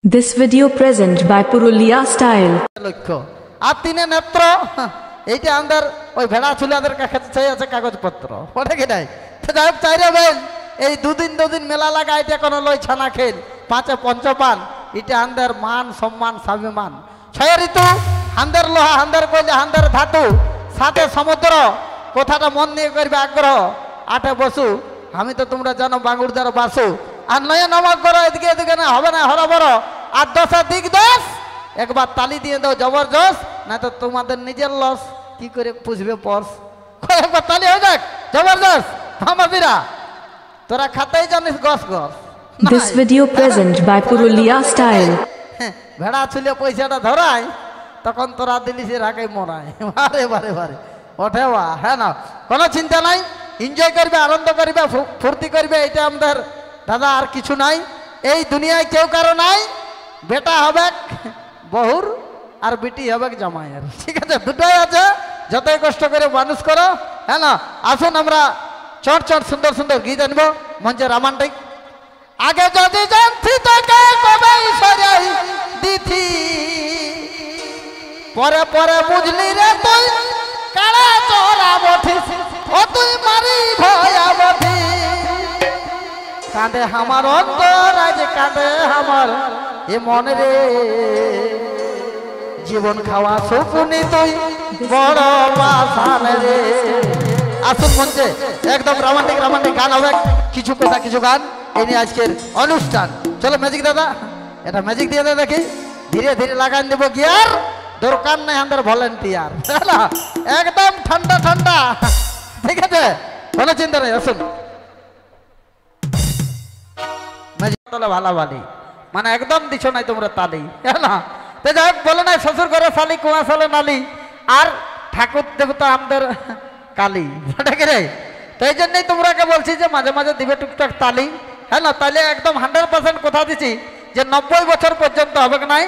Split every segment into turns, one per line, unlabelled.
This video present by Purulia Style.
লক্ষ্য আর তিনে নেত্র এইটা আমাদের ওই ভেড়া চুলাদের কাছে চাই আছে কাগজপত্র ওটা কি নাই যাই হোক চাইরে বেল এই দুদিন মেলা লাগা এটা কোনো লই ছানা খেল পাঁচে পঞ্চপান এটা আমাদের মান সম্মান স্বাভিমান ছয় ঋতু হান্দের লোহা হান্দের কইলে হান্দের ধাতু সাথে সমুদ্র কথাটা মন নিয়ে করবে আগ্রহ আটে বসু আমি তো তোমরা জানো বাঙ্গুরদার বাসু আর নয় নমক করো এদিকে এদিকে না হবে না হরবর আর দশা দিক দশ একবার তালি দিয়ে দাও জবরদস্ত না তো তোমাদের নিজের লস কি করে পুষবে পর্স একবার তালি হয়ে যাক জবরদস্ত হামাবিরা তোরা খাতেই জানিস গস গস
This video present by Purulia Style.
ভেড়া ছুলে পয়সাটা ধরাই তখন তোরা দিলিসে রাখাই মরাই বারে বারে বারে ওঠে বা হ্যাঁ না কোনো চিন্তা নাই এনজয় করবে আনন্দ করবে ফুর্তি করবে এটা আমাদের দাদা আর কিছু নাই এই দুনিয়ায় কেউ কারো নাই বেটা হবে বহুর আর বিটি হবে জামাইয়ের ঠিক আছে দুটোই আছে যতই কষ্ট করে মানুষ করো হ্যাঁ না আসুন আমরা চট চট সুন্দর সুন্দর গীত আনব মঞ্চে রোমান্টিক আগে যদি জানতি তোকে কবেই সরাই দিথি পরে পরে বুঝলি রে তুই কারা চোরা বঠিস ও তুই মারি ভয়া বঠি কাঁদে আমার অন্তর আজ কাঁদে আমার এ মনে রে জীবন খাওয়া সুকুনি তুই বড় বাসান রে আসুন মঞ্চে একদম রোমান্টিক রোমান্টিক গান হবে কিছু কথা কিছু গান এই নিয়ে আজকের অনুষ্ঠান চলো ম্যাজিক দাদা এটা ম্যাজিক দিয়ে দেয় দেখি ধীরে ধীরে লাগান দেবো গিয়ার দরকার নেই আমাদের ভলেন্টিয়ার একদম ঠান্ডা ঠান্ডা ঠিক আছে কোনো চিন্তা নেই আসুন ভালো ভালি মানে একদম দিছ নাই তোমরা তালি হ্যাঁ না তো যাই হোক বলো নাই শ্বশুর ঘরে শালি কুয়া সালে নালি আর ঠাকুর দেবতা আমাদের কালী ঠিক রে তো এই জন্যই তোমরাকে বলছি যে মাঝে মাঝে দিবে টুকটাক তালি হ্যাঁ না তাহলে একদম 100% কথা দিচ্ছি যে 90 বছর পর্যন্ত হবে নাই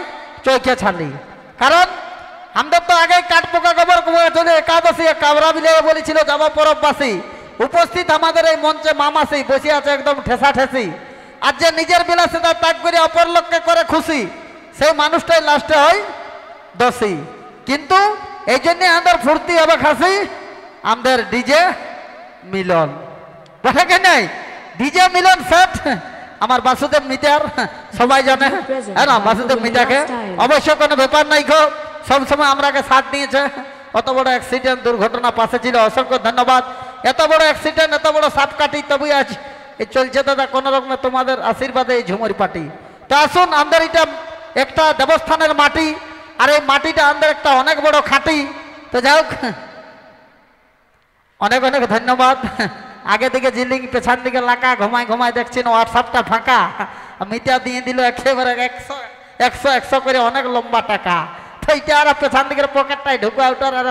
চৌকে ছালি কারণ আমাদের তো আগে কাঠ পোকা গোবর চলে একাদশী কাবরা বিলে বলেছিল যাবো পরববাসী উপস্থিত আমাদের এই মঞ্চে মামাসি বসে আছে একদম ঠেসা ঠেসি আর যে নিজের বিলাসিতা ত্যাগ করে অপর লোককে করে খুশি সেই মানুষটাই লাস্টে হয় দোষী কিন্তু এই জন্য আমাদের ফুর্তি হবে খাসি আমাদের ডিজে মিলন বলে কে নাই ডিজে মিলন সেট আমার বাসুদেব মিটার সবাই জানে হ্যাঁ না বাসুদেব মিটাকে অবশ্য কোনো ব্যাপার নাই গো সবসময় আমরাকে সাথ নিয়েছে অত বড় অ্যাক্সিডেন্ট দুর্ঘটনা পাশে ছিল অসংখ্য ধন্যবাদ এত বড় অ্যাক্সিডেন্ট এত বড় সাপ কাটি তবে আজ এই চলছে দাদা কোনো রকমের তোমাদের আশীর্বাদে এই ঝুমুরি পার্টি তো আসুন আমাদের এটা একটা দেবস্থানের মাটি আর এই মাটিটা আমাদের একটা অনেক বড় খাঁটি তো যাই হোক অনেক অনেক ধন্যবাদ আগে দিকে জিলিং পেছন দিকে লাকা ঘুমায় ঘুমায় দেখছেন হোয়াটসঅ্যাপটা ফাঁকা মিটা দিয়ে দিল একেবারে 100 করে অনেক লম্বা টাকা তো এইটা আর পেছন দিকের পকেটটাই ঢুকা ওটার আর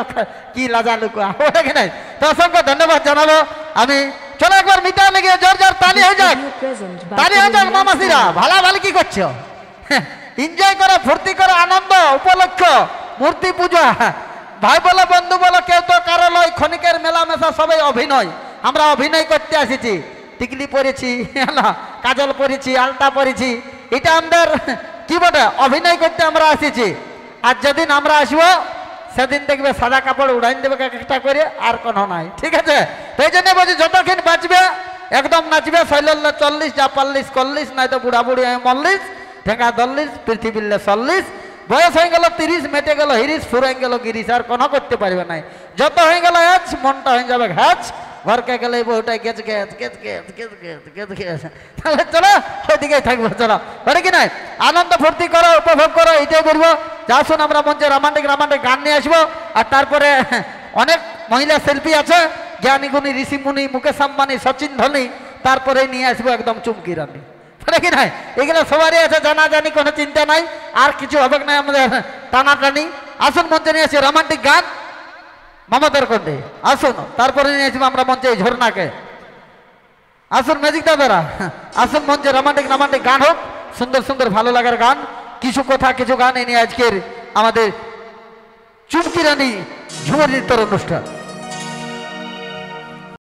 কি লাজা লুকা ওটাকে নাই তো অসংখ্য ধন্যবাদ জানাবো আমি চলো একবার মিটা লেগে জোর জোর তালি হয়ে যাক তালি হয়ে যাক মামাসিরা ভালো ভালো কি করছো এনজয় করো ফুর্তি করো আনন্দ উপলক্ষ মূর্তি পূজা ভাই বলো বন্ধু বলো কেউ তো কারো লয় ক্ষণিকের মেলামেশা সবাই অভিনয় আমরা অভিনয় করতে আসিছি টিকলি পরেছি না কাজল পরেছি আলতা পরেছি এটা আমাদের কি বটে অভিনয় করতে আমরা আসিছি আর যেদিন আমরা আসবো সেদিন দেখবে সাদা কাপড় উড়াইন দেবে একটা করে আর কোনো নাই ঠিক আছে সেই জন্য বলছি যতক্ষণ বাঁচবে একদম নাচবে শৈলল্য 40 যা 40 নাই তো বুড়া বুড়ি মল্লিশ ঠেঙ্গা 40 পৃথিবীর 40 বয়স হয়ে গেল 30 মেটে গেল হিরিস ফুরাই গেল গিরিস আর কোনো করতে পারবে নাই যত হয়ে গেল হ্যাচ মনটা হয়ে যাবে হ্যাচ ঘরকে গেলে বউটাই গেছ গেছ গেছ গেছ গেছ গেছ গেছ গেছ তাহলে চলো সেদিকেই থাকবো চলো বলে কি নাই আনন্দ ফুর্তি করো উপভোগ করো এটাই করবো যা শুন আমরা মঞ্চে রোমান্টিক রোমান্টিক গান নিয়ে আসবো আর তারপরে অনেক মহিলা শিল্পী আছে জ্ঞানী গুণী ঋষি মুনি মুকেশ আম্বানি সচিন ধোনি তারপরে নিয়ে আসবো একদম চুমকি রানী কি নাই এগুলো সবারই আছে জানা জানি কোনো চিন্তা নাই আর কিছু হবে না আমাদের টানাটানি আসুন মঞ্চে নিয়ে আসি রোমান্টিক গান মমতার কন্যে আসুন তারপরে নিয়ে আসবো আমরা মঞ্চে এই ঝর্ণাকে আসুন ম্যাজিক দাদারা আসুন মঞ্চে রোমান্টিক রোমান্টিক গান হোক সুন্দর সুন্দর ভালো লাগার গান কিছু কথা কিছু গান এনে আজকের আমাদের চুমকি রানী ঝুমুর নৃত্যের অনুষ্ঠান